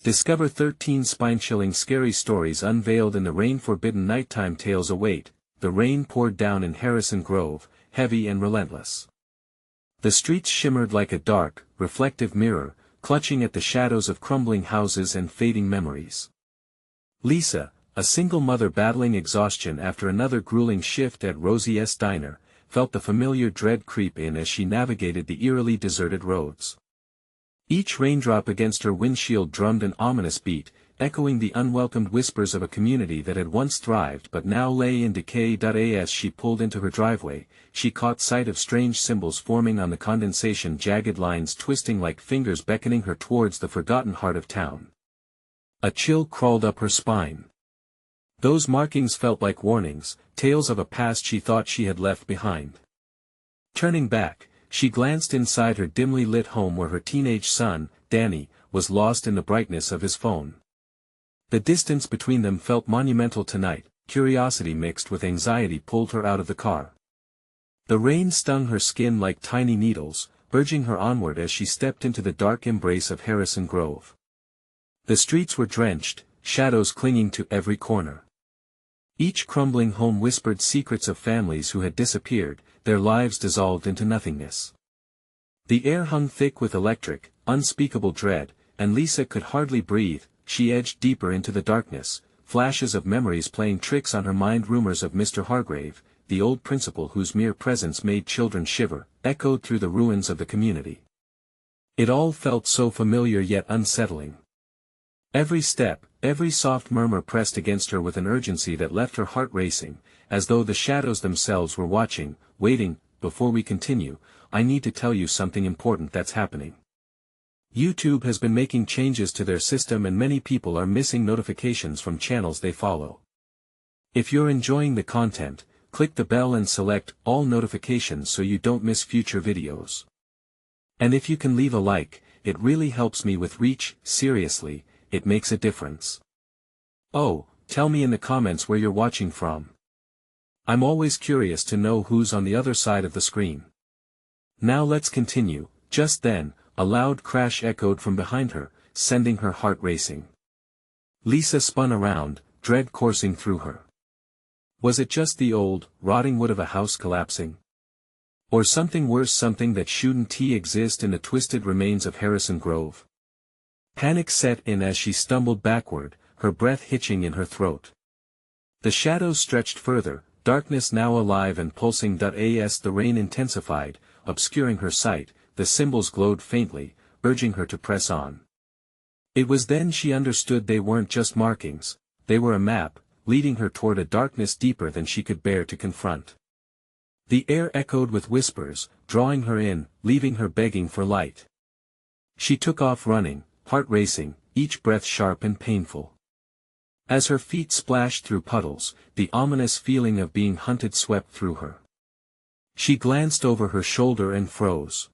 Discover 13 spine-chilling scary stories unveiled in the rain-forbidden nighttime tales await. The rain poured down in Harrison Grove, heavy and relentless. The streets shimmered like a dark, reflective mirror, clutching at the shadows of crumbling houses and fading memories. Lisa, a single mother battling exhaustion after another grueling shift at Rosie's diner, felt the familiar dread creep in as she navigated the eerily deserted roads. Each raindrop against her windshield drummed an ominous beat, echoing the unwelcomed whispers of a community that had once thrived but now lay in decay. As she pulled into her driveway, she caught sight of strange symbols forming on the condensation, jagged lines twisting like fingers beckoning her towards the forgotten heart of town. A chill crawled up her spine. Those markings felt like warnings, tales of a past she thought she had left behind. Turning back, she glanced inside her dimly lit home where her teenage son, Danny, was lost in the brightness of his phone. The distance between them felt monumental tonight. Curiosity mixed with anxiety pulled her out of the car. The rain stung her skin like tiny needles, urging her onward as she stepped into the dark embrace of Harrison Grove. The streets were drenched, shadows clinging to every corner. Each crumbling home whispered secrets of families who had disappeared, their lives dissolved into nothingness. The air hung thick with electric, unspeakable dread, and Lisa could hardly breathe. She edged deeper into the darkness, flashes of memories playing tricks on her mind. Rumors of Mr. Hargrave, the old principal whose mere presence made children shiver, echoed through the ruins of the community. It all felt so familiar yet unsettling. Every step, every soft murmur pressed against her with an urgency that left her heart racing, as though the shadows themselves were watching, waiting. Before we continue, I need to tell you something important that's happening. YouTube has been making changes to their system and many people are missing notifications from channels they follow. If you're enjoying the content, click the bell and select all notifications so you don't miss future videos. And if you can leave a like, it really helps me with reach. Seriously, it makes a difference. Oh, tell me in the comments where you're watching from. I'm always curious to know who's on the other side of the screen. Now let's continue. Just then, a loud crash echoed from behind her, sending her heart racing. Lisa spun around, dread coursing through her. Was it just the old, rotting wood of a house collapsing? Or something worse, something that shouldn't exist in the twisted remains of Harrison Grove? Panic set in as she stumbled backward, her breath hitching in her throat. The shadows stretched further, darkness now alive and pulsing. As the rain intensified, obscuring her sight, the symbols glowed faintly, urging her to press on. It was then she understood they weren't just markings, they were a map, leading her toward a darkness deeper than she could bear to confront. The air echoed with whispers, drawing her in, leaving her begging for light. She took off running, heart racing, each breath sharp and painful. As her feet splashed through puddles, the ominous feeling of being hunted swept through her. She glanced over her shoulder and froze.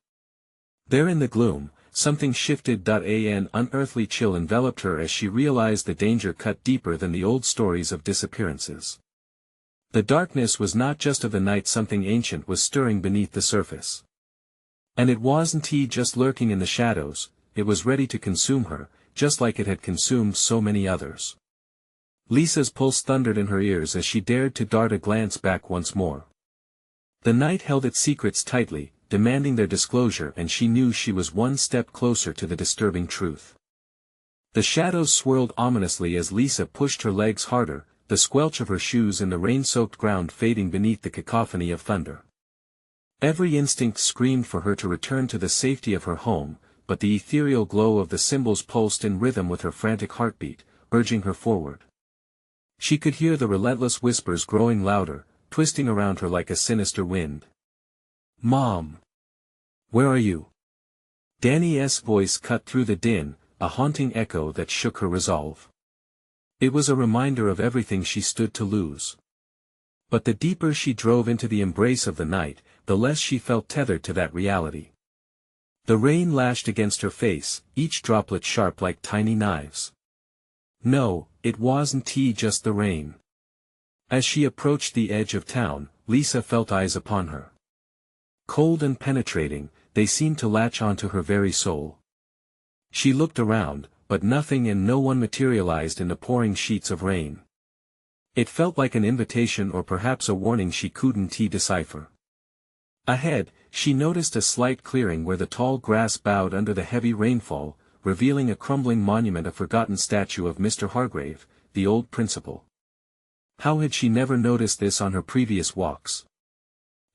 There in the gloom, something shifted. An unearthly chill enveloped her as she realized the danger cut deeper than the old stories of disappearances. The darkness was not just of the night, something ancient was stirring beneath the surface. And it wasn't just lurking in the shadows, it was ready to consume her, just like it had consumed so many others. Lisa's pulse thundered in her ears as she dared to dart a glance back once more. The night held its secrets tightly, demanding their disclosure, and she knew she was one step closer to the disturbing truth. The shadows swirled ominously as Lisa pushed her legs harder, the squelch of her shoes in the rain-soaked ground fading beneath the cacophony of thunder. Every instinct screamed for her to return to the safety of her home, but the ethereal glow of the symbols pulsed in rhythm with her frantic heartbeat, urging her forward. She could hear the relentless whispers growing louder, twisting around her like a sinister wind. "Mom! Where are you?" Danny's voice cut through the din, a haunting echo that shook her resolve. It was a reminder of everything she stood to lose. But the deeper she drove into the embrace of the night, the less she felt tethered to that reality. The rain lashed against her face, each droplet sharp like tiny knives. No, it wasn't just the rain. As she approached the edge of town, Lisa felt eyes upon her. Cold and penetrating, they seemed to latch onto her very soul. She looked around, but nothing and no one materialized in the pouring sheets of rain. It felt like an invitation or perhaps a warning she couldn't decipher. Ahead, she noticed a slight clearing where the tall grass bowed under the heavy rainfall, revealing a crumbling monument, a forgotten statue of Mr. Hargrave, the old principal. How had she never noticed this on her previous walks?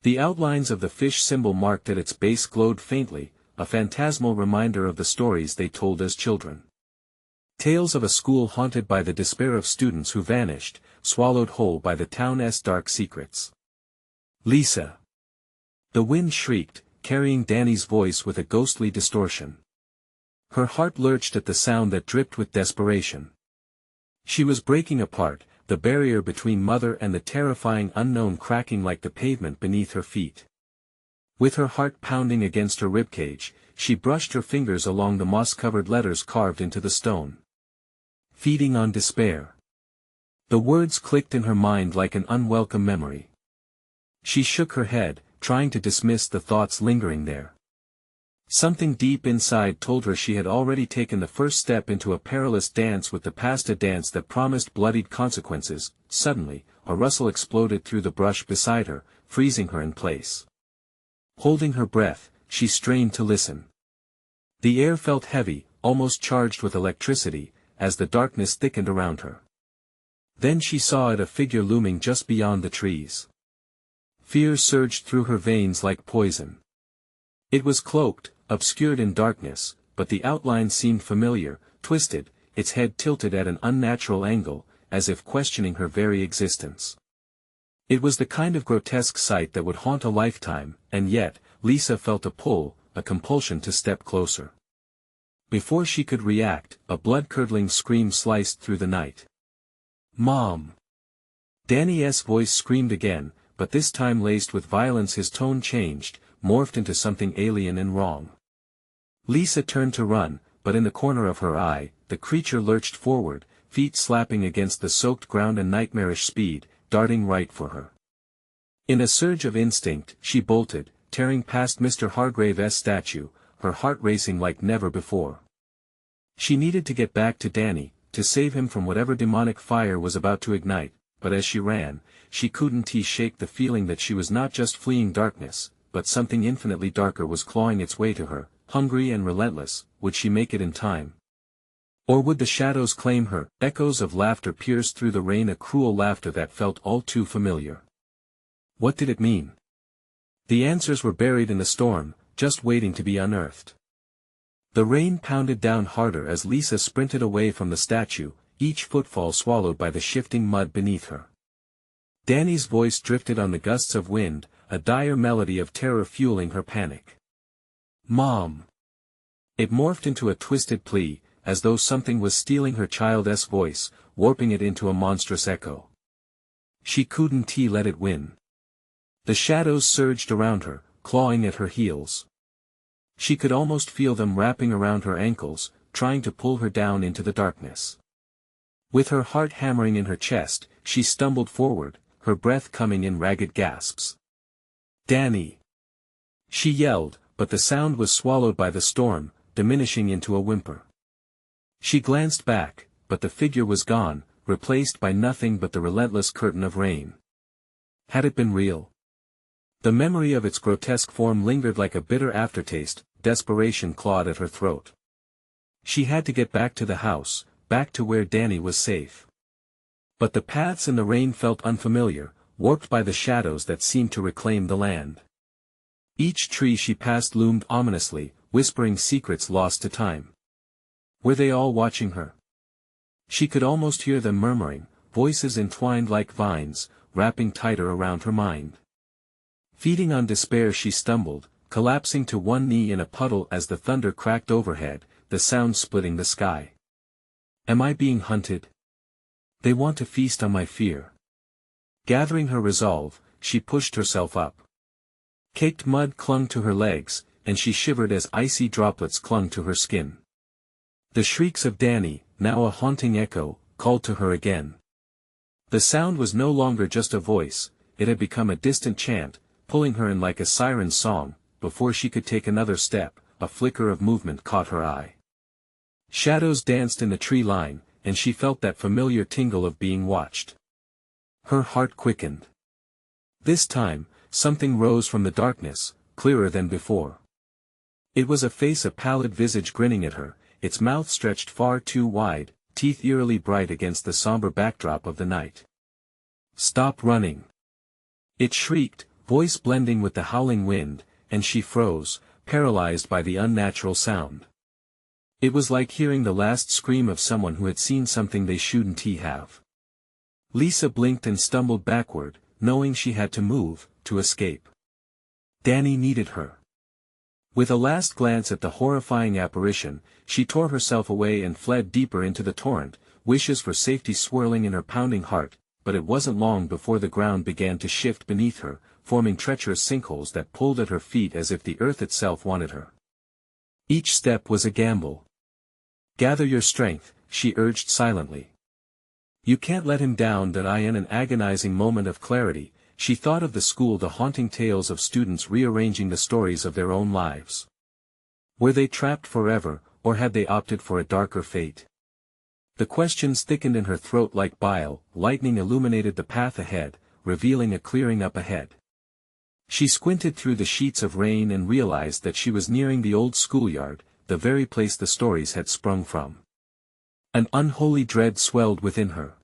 The outlines of the fish symbol marked at its base glowed faintly, a phantasmal reminder of the stories they told as children. Tales of a school haunted by the despair of students who vanished, swallowed whole by the town's dark secrets. Lisa! The wind shrieked, carrying Danny's voice with a ghostly distortion. Her heart lurched at the sound that dripped with desperation. She was breaking apart, the barrier between mother and the terrifying unknown cracking like the pavement beneath her feet. With her heart pounding against her ribcage, she brushed her fingers along the moss-covered letters carved into the stone. Feeding on despair. The words clicked in her mind like an unwelcome memory. She shook her head, trying to dismiss the thoughts lingering there. Something deep inside told her she had already taken the first step into a perilous dance with the past, a dance that promised bloodied consequences. Suddenly, a rustle exploded through the brush beside her, freezing her in place. Holding her breath, she strained to listen. The air felt heavy, almost charged with electricity, as the darkness thickened around her. Then she saw it, a figure looming just beyond the trees. Fear surged through her veins like poison. It was cloaked, obscured in darkness, but the outline seemed familiar, twisted, its head tilted at an unnatural angle, as if questioning her very existence. It was the kind of grotesque sight that would haunt a lifetime, and yet, Lisa felt a pull, a compulsion to step closer. Before she could react, a blood-curdling scream sliced through the night. "Mom!" Danny's voice screamed again, but this time laced with violence. His tone changed, morphed into something alien and wrong. Lisa turned to run, but in the corner of her eye, the creature lurched forward, feet slapping against the soaked ground and nightmarish speed, darting right for her. In a surge of instinct, she bolted, tearing past Mr. Hargrave's statue, her heart racing like never before. She needed to get back to Danny, to save him from whatever demonic fire was about to ignite, but as she ran, she couldn't shake the feeling that she was not just fleeing darkness, but something infinitely darker was clawing its way to her, hungry and relentless. Would she make it in time? Or would the shadows claim her? Echoes of laughter pierced through the rain, a cruel laughter that felt all too familiar. What did it mean? The answers were buried in the storm, just waiting to be unearthed. The rain pounded down harder as Lisa sprinted away from the statue, each footfall swallowed by the shifting mud beneath her. Danny's voice drifted on the gusts of wind, a dire melody of terror fueling her panic. "Mom!" It morphed into a twisted plea, as though something was stealing her child's voice, warping it into a monstrous echo. She couldn't let it win. The shadows surged around her, clawing at her heels. She could almost feel them wrapping around her ankles, trying to pull her down into the darkness. With her heart hammering in her chest, she stumbled forward, her breath coming in ragged gasps. "Danny!" She yelled, but the sound was swallowed by the storm, diminishing into a whimper. She glanced back, but the figure was gone, replaced by nothing but the relentless curtain of rain. Had it been real? The memory of its grotesque form lingered like a bitter aftertaste. Desperation clawed at her throat. She had to get back to the house, back to where Danny was safe. But the paths in the rain felt unfamiliar, warped by the shadows that seemed to reclaim the land. Each tree she passed loomed ominously, whispering secrets lost to time. Were they all watching her? She could almost hear them murmuring, voices entwined like vines, wrapping tighter around her mind. Feeding on despair, she stumbled, collapsing to one knee in a puddle as the thunder cracked overhead, the sound splitting the sky. Am I being hunted? They want to feast on my fear. Gathering her resolve, she pushed herself up. Caked mud clung to her legs, and she shivered as icy droplets clung to her skin. The shrieks of Danny, now a haunting echo, called to her again. The sound was no longer just a voice, it had become a distant chant, pulling her in like a siren's song. Before she could take another step, a flicker of movement caught her eye. Shadows danced in the tree line, and she felt that familiar tingle of being watched. Her heart quickened. This time, something rose from the darkness, clearer than before. It was a face, a pallid visage grinning at her, its mouth stretched far too wide, teeth eerily bright against the somber backdrop of the night. "Stop running!" It shrieked, voice blending with the howling wind, and she froze, paralyzed by the unnatural sound. It was like hearing the last scream of someone who had seen something they shouldn't have. Lisa blinked and stumbled backward, knowing she had to move, to escape. Danny needed her. With a last glance at the horrifying apparition, she tore herself away and fled deeper into the torrent, wishes for safety swirling in her pounding heart, but it wasn't long before the ground began to shift beneath her, forming treacherous sinkholes that pulled at her feet as if the earth itself wanted her. Each step was a gamble. "Gather your strength," she urged silently. "You can't let him down." That in an agonizing moment of clarity, she thought of the school, the haunting tales of students rearranging the stories of their own lives. Were they trapped forever, or had they opted for a darker fate? The questions thickened in her throat like bile. Lightning illuminated the path ahead, revealing a clearing up ahead. She squinted through the sheets of rain and realized that she was nearing the old schoolyard, the very place the stories had sprung from. An unholy dread swelled within her.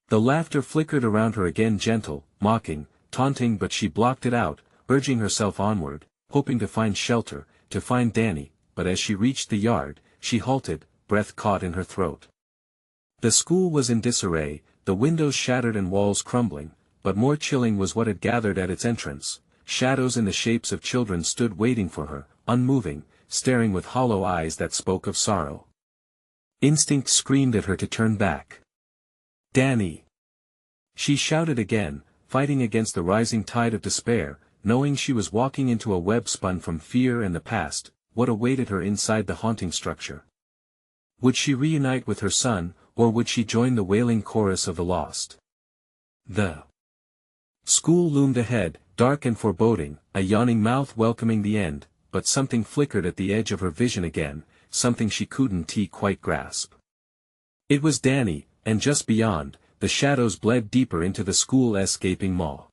The laughter flickered around her again, gentle, mocking, taunting, but she blocked it out, urging herself onward, hoping to find shelter, to find Danny, but as she reached the yard, she halted, breath caught in her throat. The school was in disarray, the windows shattered and walls crumbling, but more chilling was what had gathered at its entrance. Shadows in the shapes of children stood waiting for her, unmoving, staring with hollow eyes that spoke of sorrow. Instinct screamed at her to turn back. "Danny!" She shouted again, fighting against the rising tide of despair, knowing she was walking into a web spun from fear and the past. What awaited her inside the haunting structure? Would she reunite with her son, or would she join the wailing chorus of the lost? The school loomed ahead, dark and foreboding, a yawning mouth welcoming the end, but something flickered at the edge of her vision again, something she couldn't quite grasp. It was Danny, and just beyond, the shadows bled deeper into the school's gaping maw.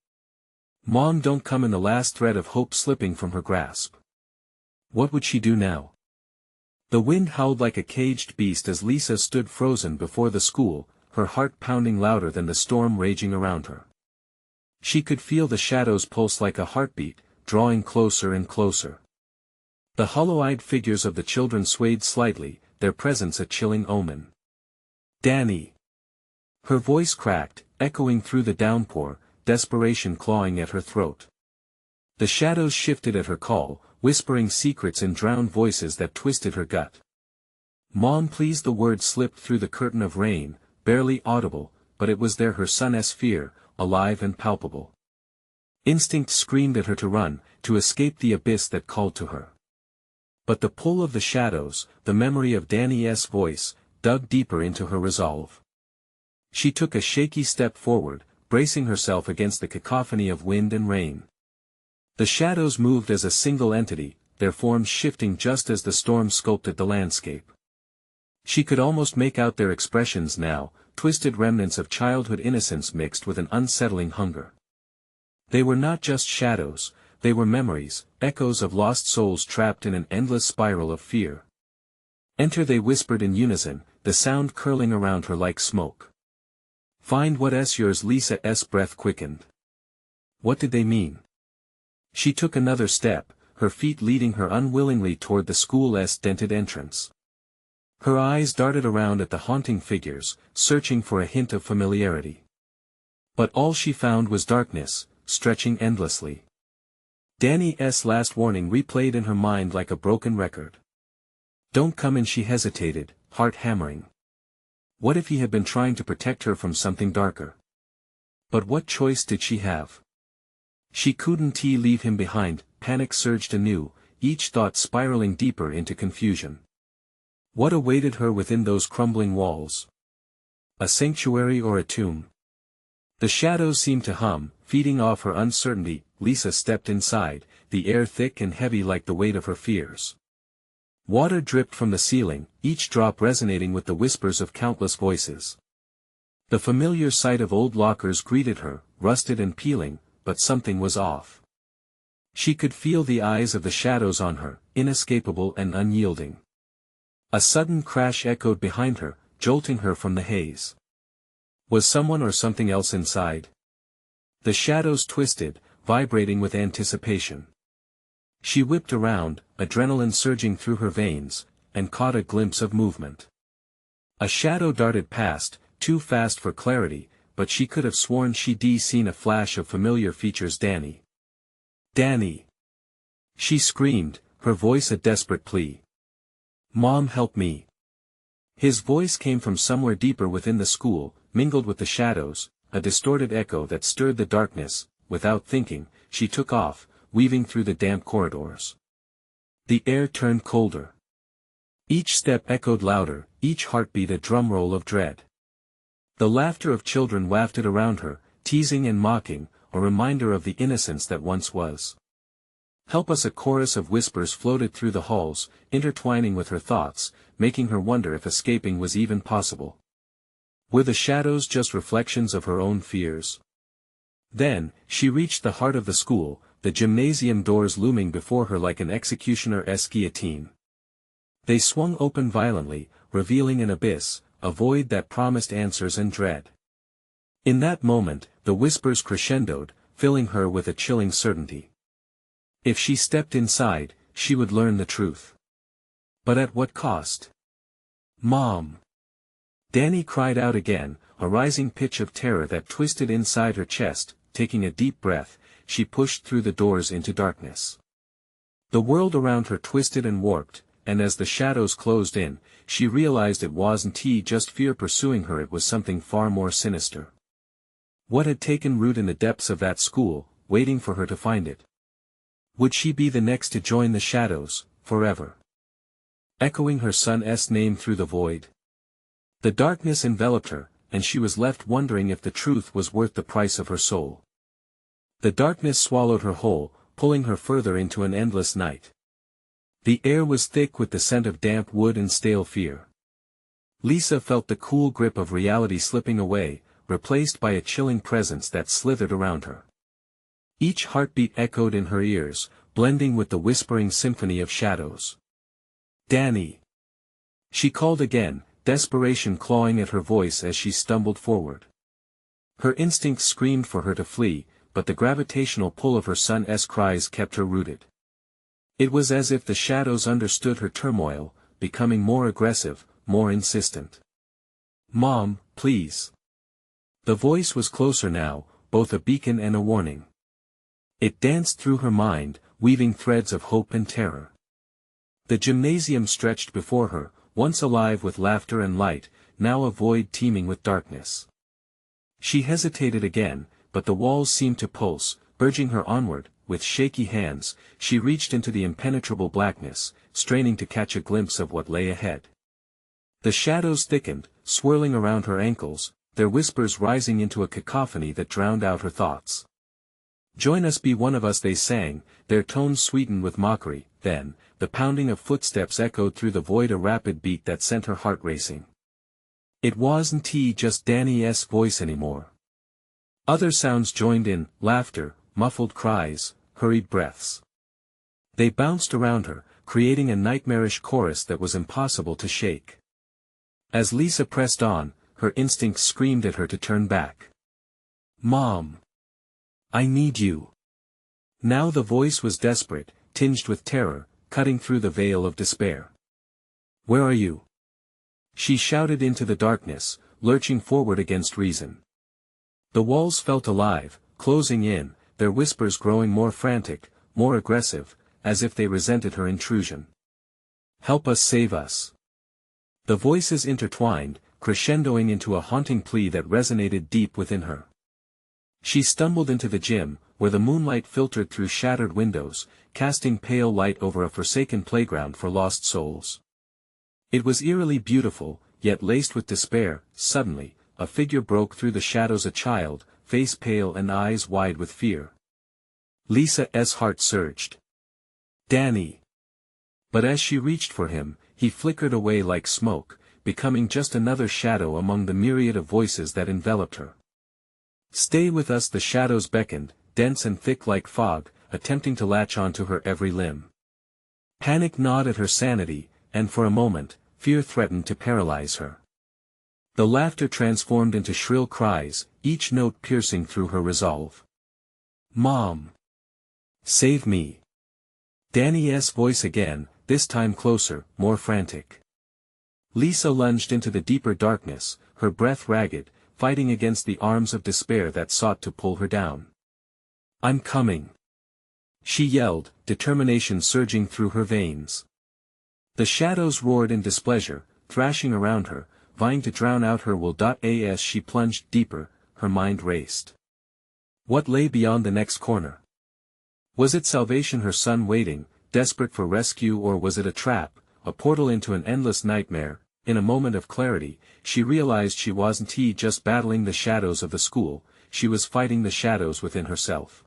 "Mom, don't come!" in the last thread of hope slipping from her grasp. What would she do now? The wind howled like a caged beast as Lisa stood frozen before the school, her heart pounding louder than the storm raging around her. She could feel the shadows pulse like a heartbeat, drawing closer and closer. The hollow-eyed figures of the children swayed slightly, their presence a chilling omen. "Danny!" Her voice cracked, echoing through the downpour, desperation clawing at her throat. The shadows shifted at her call, whispering secrets in drowned voices that twisted her gut. "Mom, please!" The words slipped through the curtain of rain, barely audible, but it was there, her son's fear, alive and palpable. Instinct screamed at her to run, to escape the abyss that called to her. But the pull of the shadows, the memory of Danny's voice, dug deeper into her resolve. She took a shaky step forward, bracing herself against the cacophony of wind and rain. The shadows moved as a single entity, their forms shifting just as the storm sculpted the landscape. She could almost make out their expressions now, twisted remnants of childhood innocence mixed with an unsettling hunger. They were not just shadows, they were memories, echoes of lost souls trapped in an endless spiral of fear. "Enter," they whispered in unison, the sound curling around her like smoke. "Find what's yours." Lisa's breath quickened. What did they mean? She took another step, her feet leading her unwillingly toward the school's dented entrance. Her eyes darted around at the haunting figures, searching for a hint of familiarity. But all she found was darkness, stretching endlessly. Danny's last warning replayed in her mind like a broken record. "Don't come in," she hesitated, heart hammering. What if he had been trying to protect her from something darker? But what choice did she have? She couldn't leave him behind. Panic surged anew, each thought spiraling deeper into confusion. What awaited her within those crumbling walls? A sanctuary or a tomb? The shadows seemed to hum, feeding off her uncertainty. Lisa stepped inside, the air thick and heavy like the weight of her fears. Water dripped from the ceiling, each drop resonating with the whispers of countless voices. The familiar sight of old lockers greeted her, rusted and peeling, but something was off. She could feel the eyes of the shadows on her, inescapable and unyielding. A sudden crash echoed behind her, jolting her from the haze. Was someone or something else inside? The shadows twisted, vibrating with anticipation. She whipped around, adrenaline surging through her veins, and caught a glimpse of movement. A shadow darted past, too fast for clarity, but she could have sworn she'd seen a flash of familiar features. Danny. Danny! She screamed, her voice a desperate plea. Mom, help me! His voice came from somewhere deeper within the school, mingled with the shadows, a distorted echo that stirred the darkness. Without thinking, she took off, weaving through the damp corridors. The air turned colder. Each step echoed louder, each heartbeat a drumroll of dread. The laughter of children wafted around her, teasing and mocking, a reminder of the innocence that once was. Help us! A chorus of whispers floated through the halls, intertwining with her thoughts, making her wonder if escaping was even possible. Were the shadows just reflections of her own fears? Then, she reached the heart of the school, the gymnasium doors looming before her like an executioner-esque guillotine. They swung open violently, revealing an abyss, a void that promised answers and dread. In that moment, the whispers crescendoed, filling her with a chilling certainty. If she stepped inside, she would learn the truth. But at what cost? Mom! Danny cried out again, a rising pitch of terror that twisted inside her chest. Taking a deep breath, she pushed through the doors into darkness. The world around her twisted and warped, and as the shadows closed in, she realized it wasn't just fear pursuing her, it was something far more sinister. What had taken root in the depths of that school, waiting for her to find it? Would she be the next to join the shadows, forever? Echoing her son's name through the void. The darkness enveloped her, and she was left wondering if the truth was worth the price of her soul. The darkness swallowed her whole, pulling her further into an endless night. The air was thick with the scent of damp wood and stale fear. Lisa felt the cool grip of reality slipping away, replaced by a chilling presence that slithered around her. Each heartbeat echoed in her ears, blending with the whispering symphony of shadows. Danny! She called again, desperation clawing at her voice as she stumbled forward. Her instincts screamed for her to flee, but the gravitational pull of her son's cries kept her rooted. It was as if the shadows understood her turmoil, becoming more aggressive, more insistent. Mom, please. The voice was closer now, both a beacon and a warning. It danced through her mind, weaving threads of hope and terror. The gymnasium stretched before her, once alive with laughter and light, now a void teeming with darkness. She hesitated again, but the walls seemed to pulse, urging her onward. With shaky hands, she reached into the impenetrable blackness, straining to catch a glimpse of what lay ahead. The shadows thickened, swirling around her ankles, their whispers rising into a cacophony that drowned out her thoughts. Join us, be one of us, they sang, their tones sweetened with mockery. Then, the pounding of footsteps echoed through the void, a rapid beat that sent her heart racing. It wasn't just Danny's voice anymore. Other sounds joined in, laughter, muffled cries, hurried breaths. They bounced around her, creating a nightmarish chorus that was impossible to shake. As Lisa pressed on, her instincts screamed at her to turn back. Mom! I need you. Now the voice was desperate, tinged with terror, cutting through the veil of despair. Where are you? She shouted into the darkness, lurching forward against reason. The walls felt alive, closing in, their whispers growing more frantic, more aggressive, as if they resented her intrusion. Help us, save us. The voices intertwined, crescendoing into a haunting plea that resonated deep within her. She stumbled into the gym, where the moonlight filtered through shattered windows, casting pale light over a forsaken playground for lost souls. It was eerily beautiful, yet laced with despair. Suddenly, a figure broke through the shadows, a child, face pale and eyes wide with fear. Lisa's heart surged. Danny! But as she reached for him, he flickered away like smoke, becoming just another shadow among the myriad of voices that enveloped her. "Stay with us," the shadows beckoned, dense and thick like fog, attempting to latch onto her every limb. Panic gnawed at her sanity, and for a moment, fear threatened to paralyze her. The laughter transformed into shrill cries, each note piercing through her resolve. "Mom! Save me!" Danny's voice again, this time closer, more frantic. Lisa lunged into the deeper darkness, her breath ragged, fighting against the arms of despair that sought to pull her down. "I'm coming!" she yelled, determination surging through her veins. The shadows roared in displeasure, thrashing around her, vying to drown out her will. As she plunged deeper, her mind raced. What lay beyond the next corner? Was it salvation, her son waiting, desperate for rescue, or was it a trap, a portal into an endless nightmare? In a moment of clarity, she realized she wasn't just battling the shadows of the school, she was fighting the shadows within herself.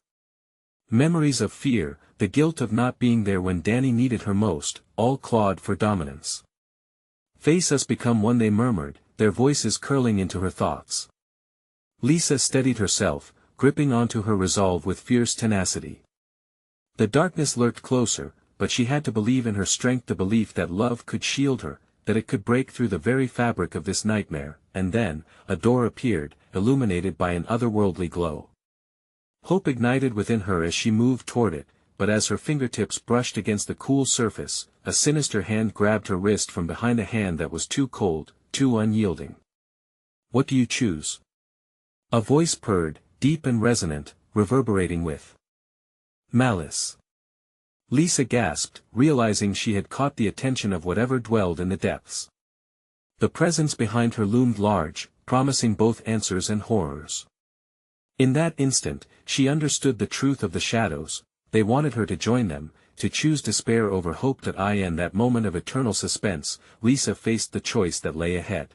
Memories of fear, the guilt of not being there when Danny needed her most, all clawed for dominance. "Face us, become one," they murmured, their voices curling into her thoughts. Lisa steadied herself, gripping onto her resolve with fierce tenacity. The darkness lurked closer, but she had to believe in her strength, the belief that love could shield her, that it could break through the very fabric of this nightmare. And then, a door appeared, illuminated by an otherworldly glow. Hope ignited within her as she moved toward it, but as her fingertips brushed against the cool surface, a sinister hand grabbed her wrist from behind, a hand that was too cold, too unyielding. "What do you choose?" A voice purred, deep and resonant, reverberating with malice. Lisa gasped, realizing she had caught the attention of whatever dwelled in the depths. The presence behind her loomed large, promising both answers and horrors. In that instant, she understood the truth of the shadows. They wanted her to join them, to choose despair over hope. In that moment of eternal suspense, Lisa faced the choice that lay ahead.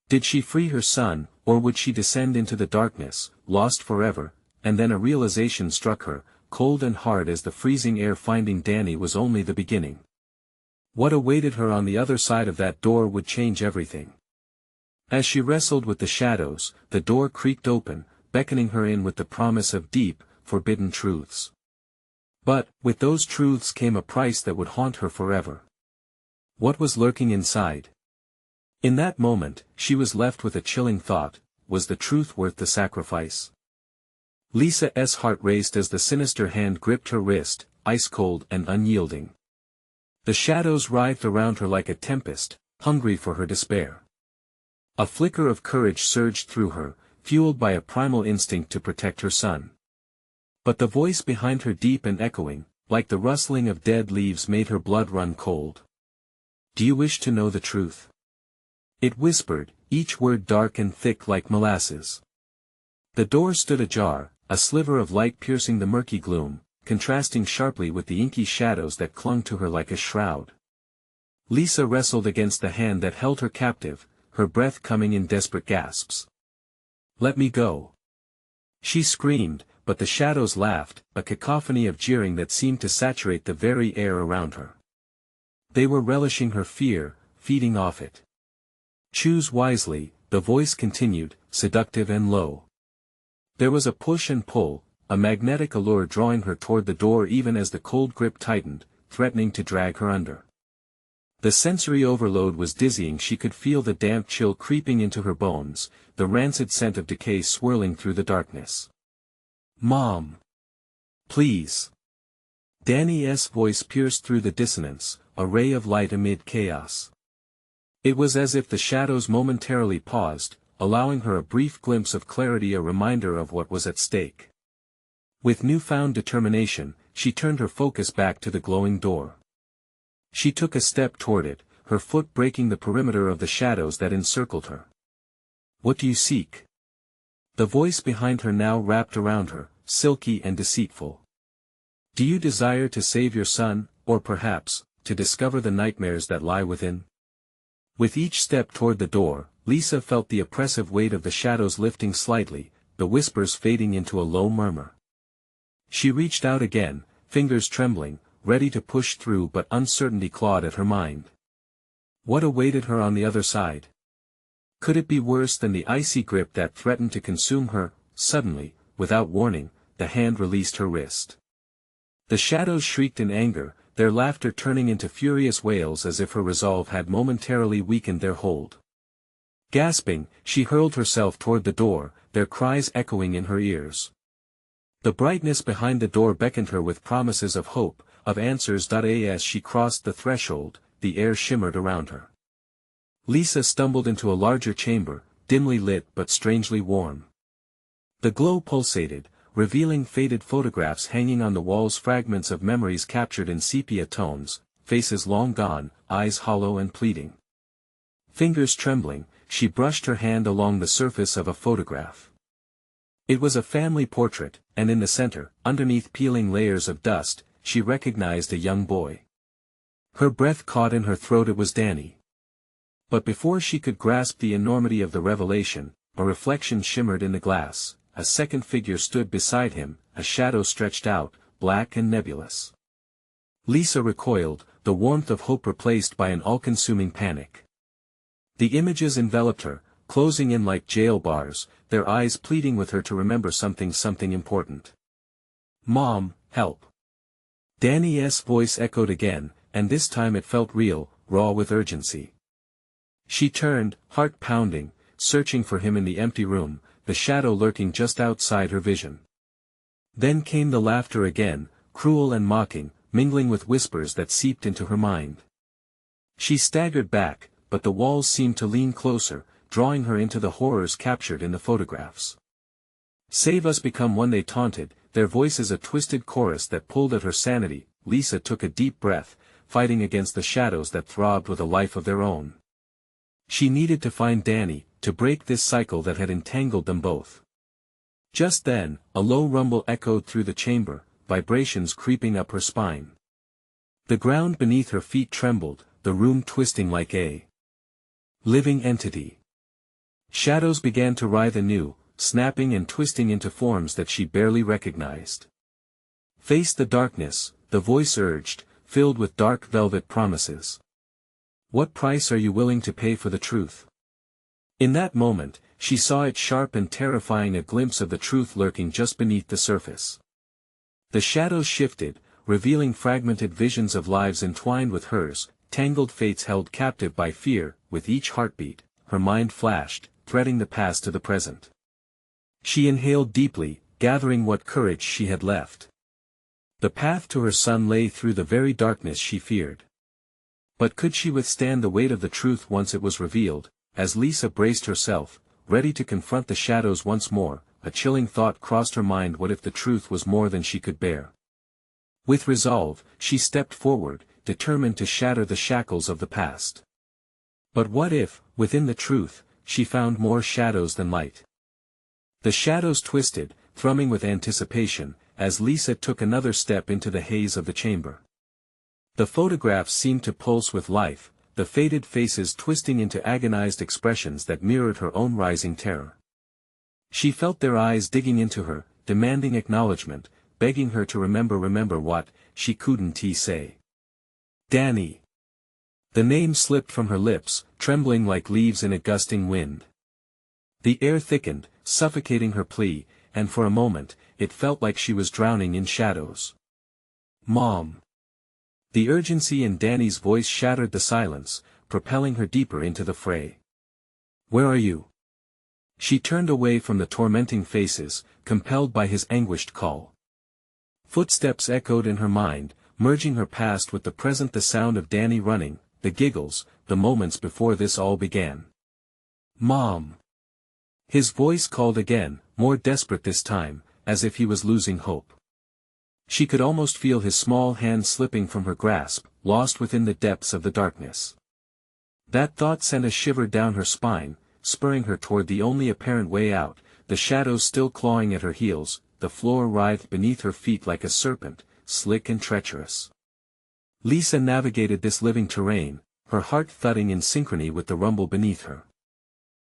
Did she free her son, or would she descend into the darkness, lost forever? And then a realization struck her, cold and hard as the freezing air. Finding Danny was only the beginning. What awaited her on the other side of that door would change everything. As she wrestled with the shadows, the door creaked open, beckoning her in with the promise of deep, forbidden truths. But, with those truths came a price that would haunt her forever. What was lurking inside? In that moment, she was left with a chilling thought: was the truth worth the sacrifice? Lisa's heart raced as the sinister hand gripped her wrist, ice-cold and unyielding. The shadows writhed around her like a tempest, hungry for her despair. A flicker of courage surged through her, fueled by a primal instinct to protect her son. But the voice behind her, deep and echoing, like the rustling of dead leaves, made her blood run cold. "Do you wish to know the truth?" it whispered, each word dark and thick like molasses. The door stood ajar, a sliver of light piercing the murky gloom, contrasting sharply with the inky shadows that clung to her like a shroud. Lisa wrestled against the hand that held her captive, her breath coming in desperate gasps. "Let me go!" she screamed, but the shadows laughed, a cacophony of jeering that seemed to saturate the very air around her. They were relishing her fear, feeding off it. "Choose wisely," the voice continued, seductive and low. There was a push and pull, a magnetic allure drawing her toward the door even as the cold grip tightened, threatening to drag her under. The sensory overload was dizzying. She could feel the damp chill creeping into her bones, the rancid scent of decay swirling through the darkness. "Mom! Please!" Danny's voice pierced through the dissonance, a ray of light amid chaos. It was as if the shadows momentarily paused, allowing her a brief glimpse of clarity, a reminder of what was at stake. With newfound determination, she turned her focus back to the glowing door. She took a step toward it, her foot breaking the perimeter of the shadows that encircled her. "What do you seek?" The voice behind her now wrapped around her, silky and deceitful. "Do you desire to save your son, or perhaps, to discover the nightmares that lie within?" With each step toward the door, Lisa felt the oppressive weight of the shadows lifting slightly, the whispers fading into a low murmur. She reached out again, fingers trembling, ready to push through, but uncertainty clawed at her mind. What awaited her on the other side? Could it be worse than the icy grip that threatened to consume her? Suddenly, without warning, the hand released her wrist. The shadows shrieked in anger, their laughter turning into furious wails as if her resolve had momentarily weakened their hold. Gasping, she hurled herself toward the door, their cries echoing in her ears. The brightness behind the door beckoned her with promises of hope, of answers. As she crossed the threshold, the air shimmered around her. Lisa stumbled into a larger chamber, dimly lit but strangely warm. The glow pulsated, revealing faded photographs hanging on the walls, fragments of memories captured in sepia tones, faces long gone, eyes hollow and pleading. Fingers trembling, she brushed her hand along the surface of a photograph. It was a family portrait, and in the center, underneath peeling layers of dust, she recognized a young boy. Her breath caught in her throat. It was Danny. But before she could grasp the enormity of the revelation, a reflection shimmered in the glass. A second figure stood beside him, a shadow stretched out, black and nebulous. Lisa recoiled, the warmth of hope replaced by an all-consuming panic. The images enveloped her, closing in like jail bars, their eyes pleading with her to remember something important. "Mom, help!" Danny's voice echoed again, and this time it felt real, raw with urgency. She turned, heart pounding, searching for him in the empty room, the shadow lurking just outside her vision. Then came the laughter again, cruel and mocking, mingling with whispers that seeped into her mind. She staggered back, but the walls seemed to lean closer, drawing her into the horrors captured in the photographs. "Save us," become one they taunted, their voices a twisted chorus that pulled at her sanity. Lisa took a deep breath, fighting against the shadows that throbbed with a life of their own. She needed to find Danny, to break this cycle that had entangled them both. Just then, a low rumble echoed through the chamber, vibrations creeping up her spine. The ground beneath her feet trembled, the room twisting like a living entity. Shadows began to writhe anew, snapping and twisting into forms that she barely recognized. "Face the darkness," the voice urged, filled with dark velvet promises. "What price are you willing to pay for the truth?" In that moment, she saw it sharp and terrifying, a glimpse of the truth lurking just beneath the surface. The shadows shifted, revealing fragmented visions of lives entwined with hers, tangled fates held captive by fear. With each heartbeat, her mind flashed, threading the past to the present. She inhaled deeply, gathering what courage she had left. The path to her son lay through the very darkness she feared. But could she withstand the weight of the truth once it was revealed? As Lisa braced herself, ready to confront the shadows once more, a chilling thought crossed her mind: what if the truth was more than she could bear? With resolve, she stepped forward, determined to shatter the shackles of the past. But what if, within the truth, she found more shadows than light? The shadows twisted, thrumming with anticipation, as Lisa took another step into the haze of the chamber. The photographs seemed to pulse with life, the faded faces twisting into agonized expressions that mirrored her own rising terror. She felt their eyes digging into her, demanding acknowledgement, begging her to remember what she couldn't say. "Danny." The name slipped from her lips, trembling like leaves in a gusting wind. The air thickened, suffocating her plea, and for a moment, it felt like she was drowning in shadows. "Mom." The urgency in Danny's voice shattered the silence, propelling her deeper into the fray. "Where are you?" She turned away from the tormenting faces, compelled by his anguished call. Footsteps echoed in her mind, merging her past with the present, the sound of Danny running, the giggles, the moments before this all began. "Mom." His voice called again, more desperate this time, as if he was losing hope. She could almost feel his small hand slipping from her grasp, lost within the depths of the darkness. That thought sent a shiver down her spine, spurring her toward the only apparent way out, the shadows still clawing at her heels, the floor writhed beneath her feet like a serpent, slick and treacherous. Lisa navigated this living terrain, her heart thudding in synchrony with the rumble beneath her.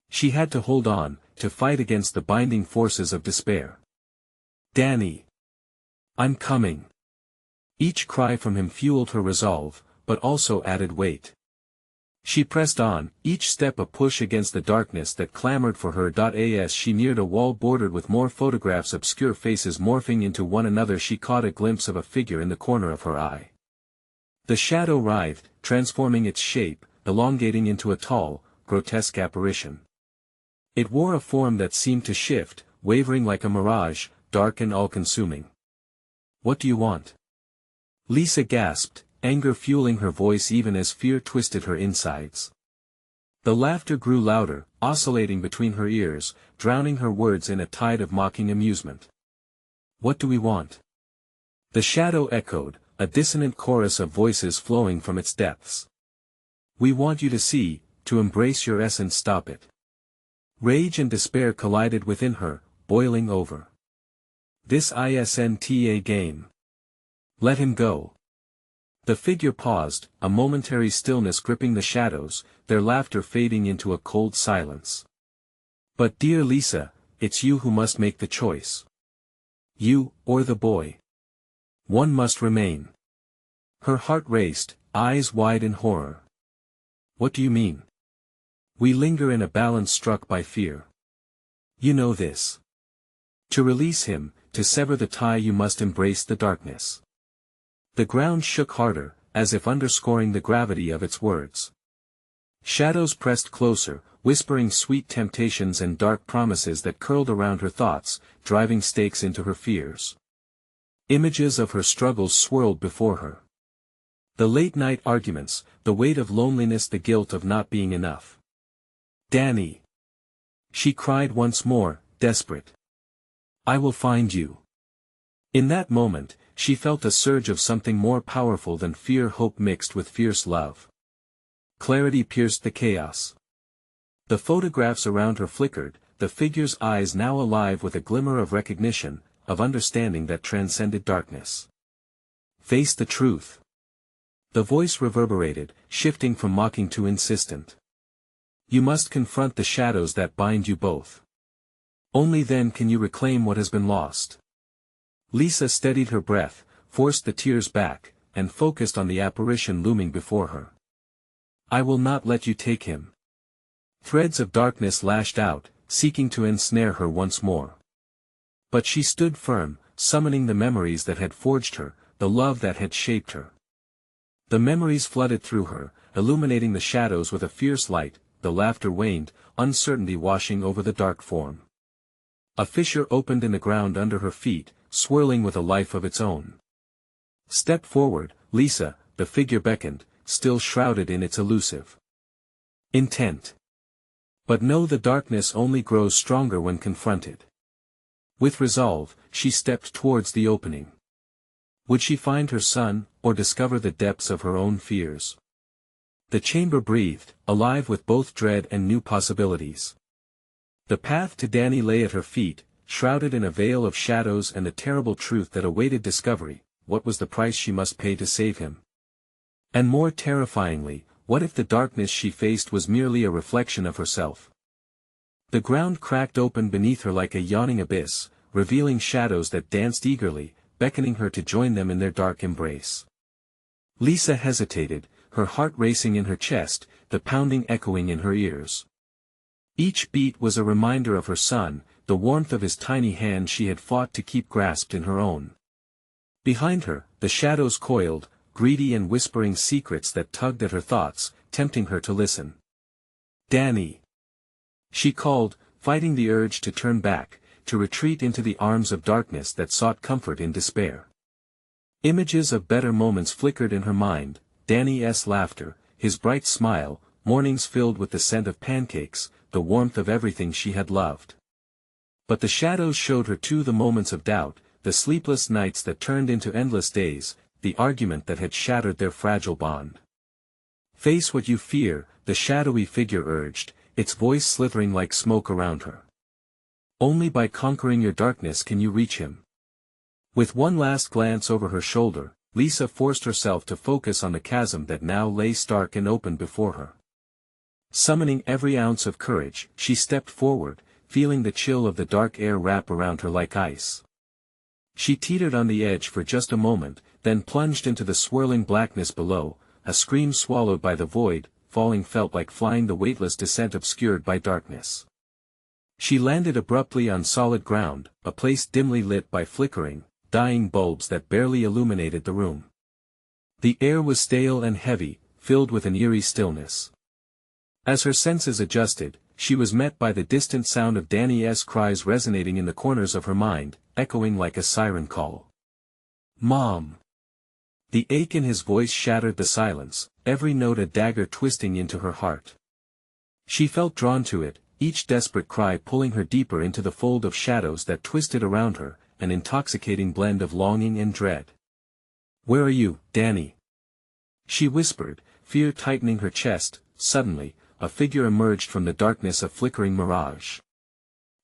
She had to hold on, to fight against the binding forces of despair. "Danny. I'm coming." Each cry from him fueled her resolve, but also added weight. She pressed on, each step a push against the darkness that clamored for her. As she neared a wall bordered with more photographs, obscure faces morphing into one another, she caught a glimpse of a figure in the corner of her eye. The shadow writhed, transforming its shape, elongating into a tall, grotesque apparition. It wore a form that seemed to shift, wavering like a mirage, dark and all-consuming. "What do you want?" Lisa gasped, anger fueling her voice even as fear twisted her insides. The laughter grew louder, oscillating between her ears, drowning her words in a tide of mocking amusement. "What do we want?" The shadow echoed, a dissonant chorus of voices flowing from its depths. "We want you to see, to embrace your essence. Stop it." Rage and despair collided within her, boiling over. "This isn't a game. Let him go." The figure paused, a momentary stillness gripping the shadows, their laughter fading into a cold silence. "But dear Lisa, it's you who must make the choice. You, or the boy. One must remain." Her heart raced, eyes wide in horror. "What do you mean?" "We linger in a balance struck by fear. You know this. To release him, to sever the tie, you must embrace the darkness." The ground shook harder, as if underscoring the gravity of its words. Shadows pressed closer, whispering sweet temptations and dark promises that curled around her thoughts, driving stakes into her fears. Images of her struggles swirled before her. The late-night arguments, the weight of loneliness, the guilt of not being enough. "Danny!" she cried once more, desperate. "I will find you." In that moment, she felt a surge of something more powerful than fear, hope mixed with fierce love. Clarity pierced the chaos. The photographs around her flickered, the figure's eyes now alive with a glimmer of recognition, of understanding that transcended darkness. "Face the truth." The voice reverberated, shifting from mocking to insistent. "You must confront the shadows that bind you both. Only then can you reclaim what has been lost." Lisa steadied her breath, forced the tears back, and focused on the apparition looming before her. "I will not let you take him." Threads of darkness lashed out, seeking to ensnare her once more. But she stood firm, summoning the memories that had forged her, the love that had shaped her. The memories flooded through her, illuminating the shadows with a fierce light. The laughter waned, uncertainty washing over the dark form. A fissure opened in the ground under her feet, swirling with a life of its own. "Step forward, Lisa," the figure beckoned, still shrouded in its elusive intent. But know the darkness only grows stronger when confronted. With resolve, she stepped towards the opening. Would she find her son, or discover the depths of her own fears? The chamber breathed, alive with both dread and new possibilities. The path to Danny lay at her feet, shrouded in a veil of shadows and the terrible truth that awaited discovery. What was the price she must pay to save him? And more terrifyingly, what if the darkness she faced was merely a reflection of herself? The ground cracked open beneath her like a yawning abyss, revealing shadows that danced eagerly, beckoning her to join them in their dark embrace. Lisa hesitated, her heart racing in her chest, the pounding echoing in her ears. Each beat was a reminder of her son, the warmth of his tiny hand she had fought to keep grasped in her own. Behind her, the shadows coiled, greedy and whispering secrets that tugged at her thoughts, tempting her to listen. "Danny!" she called, fighting the urge to turn back, to retreat into the arms of darkness that sought comfort in despair. Images of better moments flickered in her mind, Danny's laughter, his bright smile, mornings filled with the scent of pancakes, the warmth of everything she had loved. But the shadows showed her too the moments of doubt, the sleepless nights that turned into endless days, the argument that had shattered their fragile bond. "Face what you fear," the shadowy figure urged, its voice slithering like smoke around her. "Only by conquering your darkness can you reach him." With one last glance over her shoulder, Lisa forced herself to focus on the chasm that now lay stark and open before her. Summoning every ounce of courage, she stepped forward, feeling the chill of the dark air wrap around her like ice. She teetered on the edge for just a moment, then plunged into the swirling blackness below, a scream swallowed by the void, falling felt like flying the weightless descent obscured by darkness. She landed abruptly on solid ground, a place dimly lit by flickering, dying bulbs that barely illuminated the room. The air was stale and heavy, filled with an eerie stillness. As her senses adjusted, she was met by the distant sound of Danny's cries resonating in the corners of her mind, echoing like a siren call. "Mom!" The ache in his voice shattered the silence, every note a dagger twisting into her heart. She felt drawn to it, each desperate cry pulling her deeper into the fold of shadows that twisted around her, an intoxicating blend of longing and dread. "Where are you, Danny?" she whispered, fear tightening her chest. Suddenly, a figure emerged from the darkness, a flickering mirage.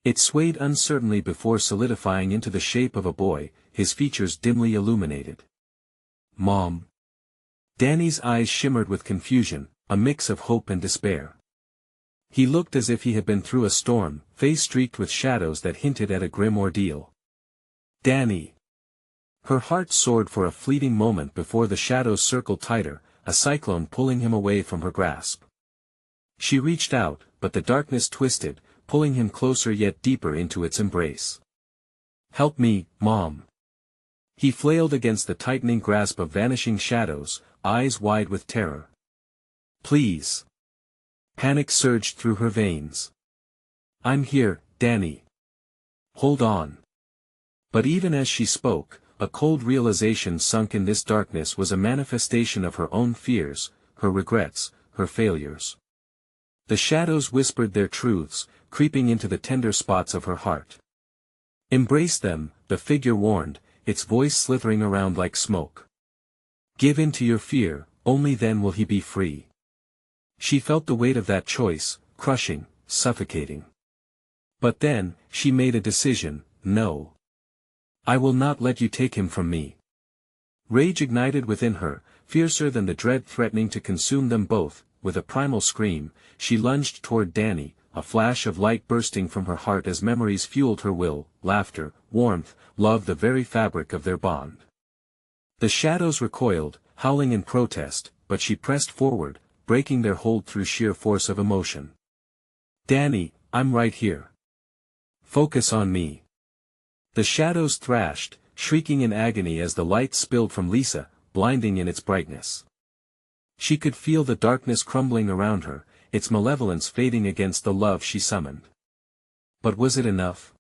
It swayed uncertainly before solidifying into the shape of a boy, his features dimly illuminated. "Mom!" Danny's eyes shimmered with confusion, a mix of hope and despair. He looked as if he had been through a storm, face streaked with shadows that hinted at a grim ordeal. "Danny!" Her heart soared for a fleeting moment before the shadows circled tighter, a cyclone pulling him away from her grasp. She reached out, but the darkness twisted, pulling him closer yet deeper into its embrace. "Help me, Mom!" He flailed against the tightening grasp of vanishing shadows, eyes wide with terror. "Please!" Panic surged through her veins. "I'm here, Danny. Hold on." But even as she spoke, a cold realization sunk in this darkness was a manifestation of her own fears, her regrets, her failures. The shadows whispered their truths, creeping into the tender spots of her heart. "Embrace them," the figure warned, its voice slithering around like smoke. "Give in to your fear, only then will he be free." She felt the weight of that choice, crushing, suffocating. But then, she made a decision: no. "I will not let you take him from me." Rage ignited within her, fiercer than the dread threatening to consume them both. With a primal scream, she lunged toward Danny, a flash of light bursting from her heart as memories fueled her will, laughter, warmth, love, the very fabric of their bond. The shadows recoiled, howling in protest, but she pressed forward, breaking their hold through sheer force of emotion. "Danny, I'm right here. Focus on me." The shadows thrashed, shrieking in agony as the light spilled from Lisa, blinding in its brightness. She could feel the darkness crumbling around her, its malevolence fading against the love she summoned. But was it enough?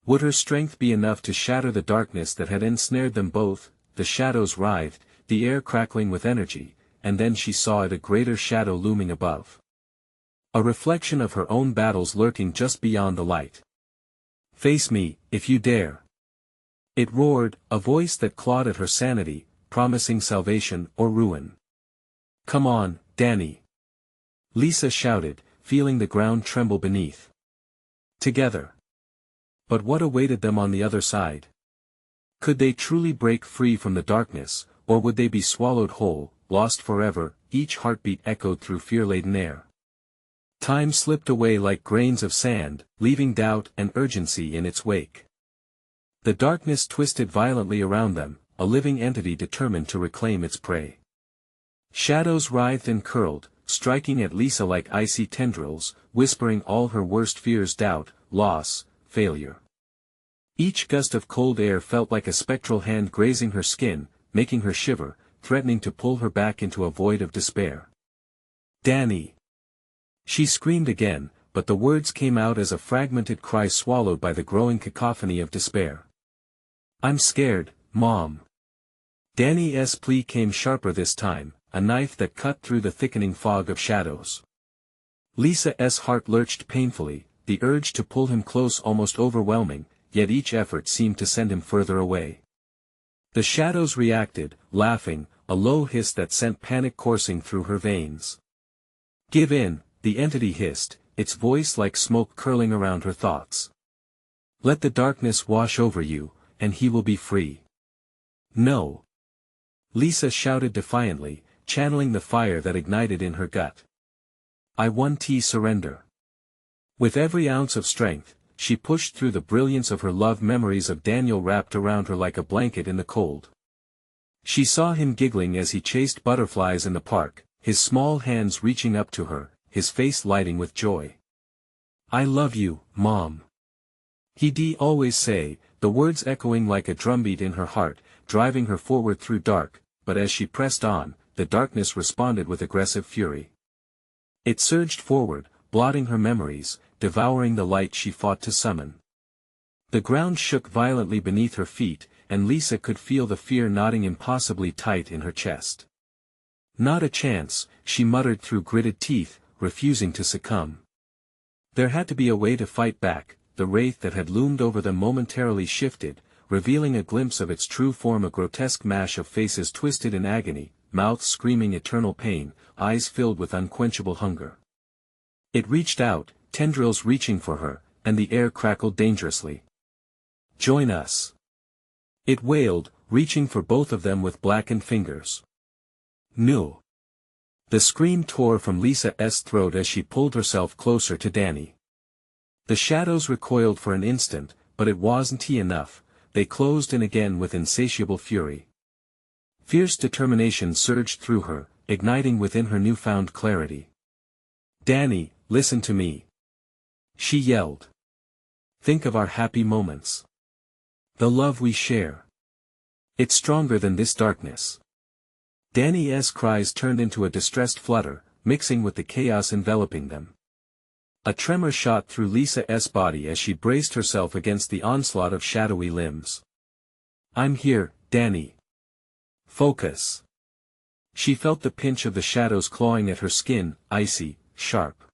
Would her strength be enough to shatter the darkness that had ensnared them both? The shadows writhed, the air crackling with energy, and then she saw it, a greater shadow looming above. A reflection of her own battles lurking just beyond the light. "Face me, if you dare!" it roared, a voice that clawed at her sanity, promising salvation or ruin. "Come on, Danny!" Lisa shouted, feeling the ground tremble beneath. Together. But what awaited them on the other side? Could they truly break free from the darkness, or would they be swallowed whole, lost forever? Each heartbeat echoed through fear-laden air. Time slipped away like grains of sand, leaving doubt and urgency in its wake. The darkness twisted violently around them, a living entity determined to reclaim its prey. Shadows writhed and curled, striking at Lisa like icy tendrils, whispering all her worst fears: doubt, loss, failure. Each gust of cold air felt like a spectral hand grazing her skin, making her shiver, threatening to pull her back into a void of despair. "Danny!" She screamed again, but the words came out as a fragmented cry swallowed by the growing cacophony of despair. "I'm scared, Mom." Danny's plea came sharper this time, a knife that cut through the thickening fog of shadows. Lisa's heart lurched painfully, the urge to pull him close almost overwhelming, yet each effort seemed to send him further away. The shadows reacted, laughing, a low hiss that sent panic coursing through her veins. "Give in," the entity hissed, its voice like smoke curling around her thoughts. "Let the darkness wash over you, and he will be free." "No!" Lisa shouted defiantly, channeling the fire that ignited in her gut. "I won't surrender." With every ounce of strength, she pushed through the brilliance of her love. Memories of Daniel wrapped around her like a blanket in the cold. She saw him giggling as he chased butterflies in the park, his small hands reaching up to her, his face lighting with joy. "I love you, Mom." He'd always say, the words echoing like a drumbeat in her heart, driving her forward through dark, but as she pressed on, the darkness responded with aggressive fury. It surged forward, blotting her memories, devouring the light she fought to summon. The ground shook violently beneath her feet, and Lisa could feel the fear knotting impossibly tight in her chest. "Not a chance," she muttered through gritted teeth, refusing to succumb. There had to be a way to fight back. The wraith that had loomed over them momentarily shifted, revealing a glimpse of its true form, a grotesque mash of faces twisted in agony, mouths screaming eternal pain, eyes filled with unquenchable hunger. It reached out, tendrils reaching for her, and the air crackled dangerously. "Join us!" it wailed, reaching for both of them with blackened fingers. "No!" The scream tore from Lisa's throat as she pulled herself closer to Danny. The shadows recoiled for an instant, but it wasn't enough. They closed in again with insatiable fury. Fierce determination surged through her, igniting within her newfound clarity. "Danny, listen to me!" she yelled. "Think of our happy moments. The love we share. It's stronger than this darkness." Danny's cries turned into a distressed flutter, mixing with the chaos enveloping them. A tremor shot through Lisa's body as she braced herself against the onslaught of shadowy limbs. "I'm here, Danny. Focus." She felt the pinch of the shadows clawing at her skin, icy, sharp.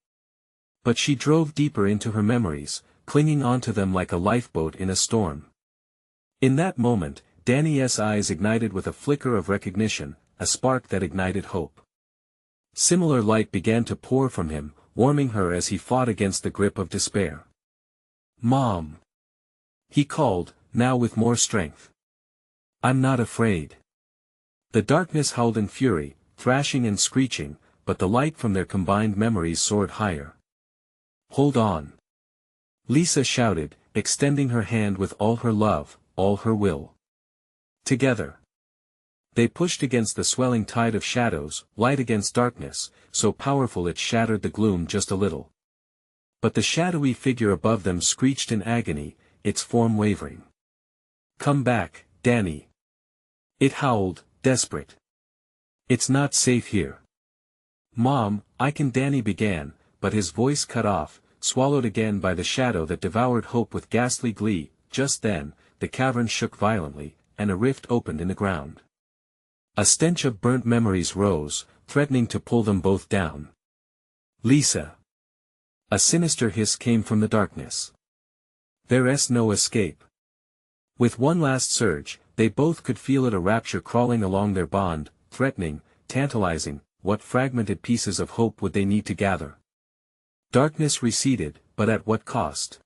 But she drove deeper into her memories, clinging onto them like a lifeboat in a storm. In that moment, Danny's eyes ignited with a flicker of recognition, a spark that ignited hope. Similar light began to pour from him, warming her as he fought against the grip of despair. "Mom!" he called, now with more strength. "I'm not afraid." The darkness howled in fury, thrashing and screeching, but the light from their combined memories soared higher. "Hold on!" Lisa shouted, extending her hand with all her love, all her will. Together. They pushed against the swelling tide of shadows, light against darkness, so powerful it shattered the gloom just a little. But the shadowy figure above them screeched in agony, its form wavering. "Come back, Danny!" it howled, desperate. "It's not safe here." "Mom, I can," Danny began, but his voice cut off, swallowed again by the shadow that devoured hope with ghastly glee. Just then, the cavern shook violently, and a rift opened in the ground. A stench of burnt memories rose, threatening to pull them both down. "Lisa!" A sinister hiss came from the darkness. "There's no escape." With one last surge, they both could feel it, a rapture crawling along their bond, threatening, tantalizing. What fragmented pieces of hope would they need to gather? Darkness receded, but at what cost?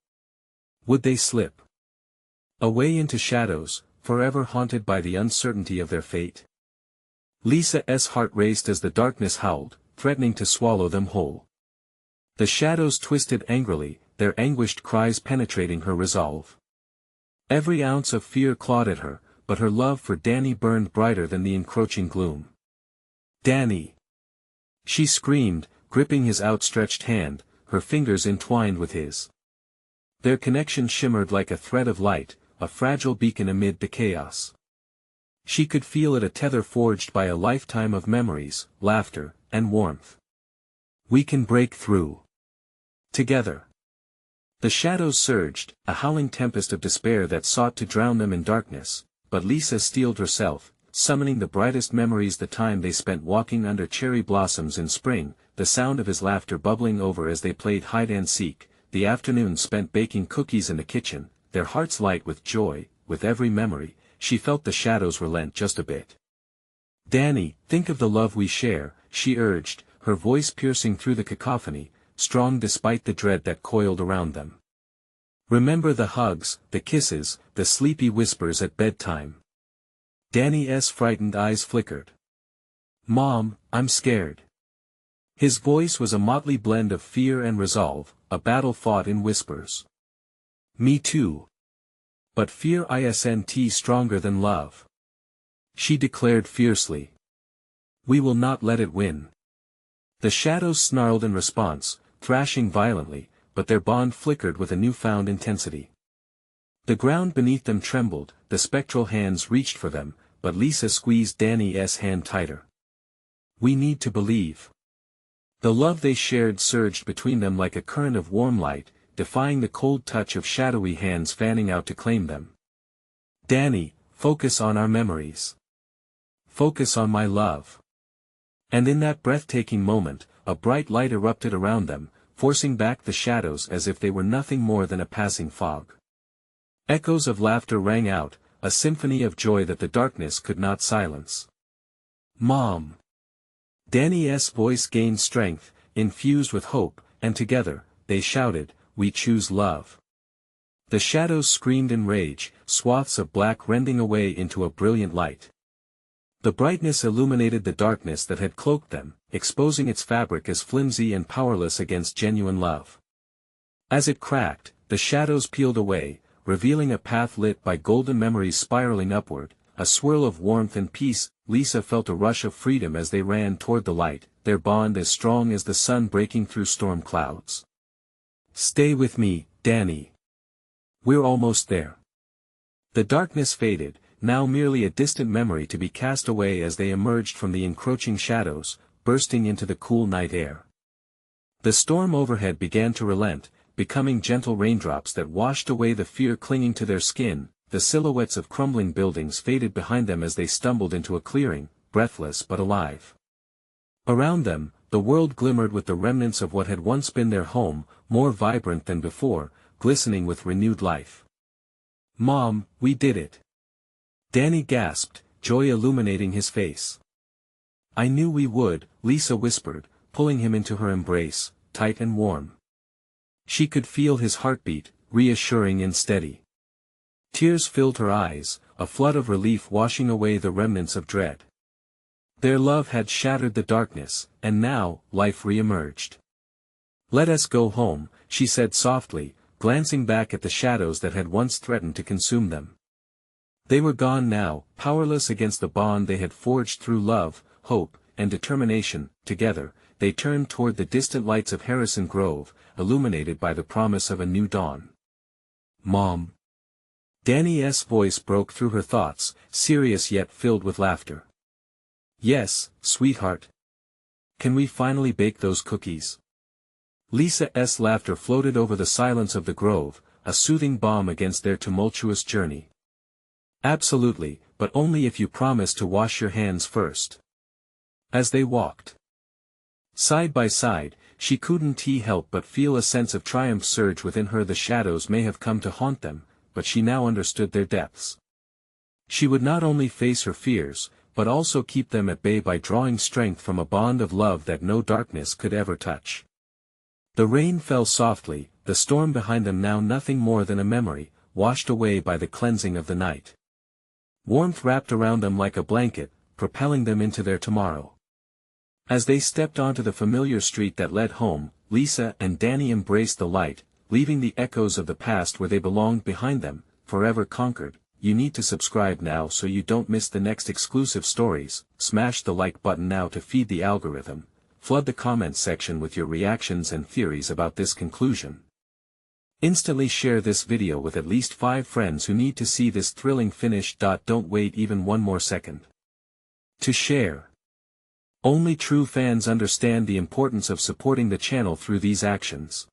Would they slip away into shadows, forever haunted by the uncertainty of their fate? Lisa's heart raced as the darkness howled, threatening to swallow them whole. The shadows twisted angrily, their anguished cries penetrating her resolve. Every ounce of fear clawed at her, but her love for Danny burned brighter than the encroaching gloom. "Danny!" she screamed, gripping his outstretched hand, her fingers entwined with his. Their connection shimmered like a thread of light, a fragile beacon amid the chaos. She could feel it, a tether forged by a lifetime of memories, laughter, and warmth. "We can break through. Together." The shadows surged, a howling tempest of despair that sought to drown them in darkness, but Lisa steeled herself, summoning the brightest memories, the time they spent walking under cherry blossoms in spring, the sound of his laughter bubbling over as they played hide and seek, the afternoon spent baking cookies in the kitchen, their hearts light with joy. With every memory, she felt the shadows relent just a bit. "Danny, think of the love we share," she urged, her voice piercing through the cacophony, strong despite the dread that coiled around them. "Remember the hugs, the kisses, the sleepy whispers at bedtime." Danny's frightened eyes flickered. "Mom, I'm scared." His voice was a motley blend of fear and resolve, a battle fought in whispers. "Me too. But fear isn't stronger than love." she declared fiercely. We will not let it win. The shadows snarled in response, thrashing violently, but their bond flickered with a newfound intensity. The ground beneath them trembled, the spectral hands reached for them, but Lisa squeezed Danny's hand tighter. We need to believe. The love they shared surged between them like a current of warm light, defying the cold touch of shadowy hands fanning out to claim them. Danny, focus on our memories. Focus on my love. And in that breathtaking moment, a bright light erupted around them, forcing back the shadows as if they were nothing more than a passing fog. Echoes of laughter rang out, a symphony of joy that the darkness could not silence. Mom! Danny's voice gained strength, infused with hope, and together, they shouted, We choose love. The shadows screamed in rage, swaths of black rending away into a brilliant light. The brightness illuminated the darkness that had cloaked them, exposing its fabric as flimsy and powerless against genuine love. As it cracked, the shadows peeled away, revealing a path lit by golden memories spiraling upward, a swirl of warmth and peace. Lisa felt a rush of freedom as they ran toward the light, their bond as strong as the sun breaking through storm clouds. Stay with me, Danny. We're almost there. The darkness faded, now merely a distant memory to be cast away as they emerged from the encroaching shadows, bursting into the cool night air. The storm overhead began to relent, becoming gentle raindrops that washed away the fear clinging to their skin. The silhouettes of crumbling buildings faded behind them as they stumbled into a clearing, breathless but alive. Around them, the world glimmered with the remnants of what had once been their home, more vibrant than before, glistening with renewed life. Mom, we did it. Danny gasped, joy illuminating his face. I knew we would, Lisa whispered, pulling him into her embrace, tight and warm. She could feel his heartbeat, reassuring and steady. Tears filled her eyes, a flood of relief washing away the remnants of dread. Their love had shattered the darkness, and now, life re-emerged. Let us go home, she said softly, glancing back at the shadows that had once threatened to consume them. They were gone now, powerless against the bond they had forged through love, hope, and determination. Together, they turned toward the distant lights of Harrison Grove, illuminated by the promise of a new dawn. Mom! Danny's voice broke through her thoughts, serious yet filled with laughter. Yes, sweetheart. Can we finally bake those cookies? Lisa's laughter floated over the silence of the grove, a soothing balm against their tumultuous journey. Absolutely, but only if you promise to wash your hands first. As they walked side by side, she couldn't help but feel a sense of triumph surge within her. The shadows may have come to haunt them, but she now understood their depths. She would not only face her fears, but also keep them at bay by drawing strength from a bond of love that no darkness could ever touch. The rain fell softly, the storm behind them now nothing more than a memory, washed away by the cleansing of the night. Warmth wrapped around them like a blanket, propelling them into their tomorrow. As they stepped onto the familiar street that led home, Lisa and Danny embraced the light, leaving the echoes of the past where they belonged behind them, forever conquered. You need to subscribe now so you don't miss the next exclusive stories. Smash the like button now to feed the algorithm. Flood the comments section with your reactions and theories about this conclusion. Instantly share this video with at least 5 friends who need to see this thrilling finish. Don't wait even one more second to share. Only true fans understand the importance of supporting the channel through these actions.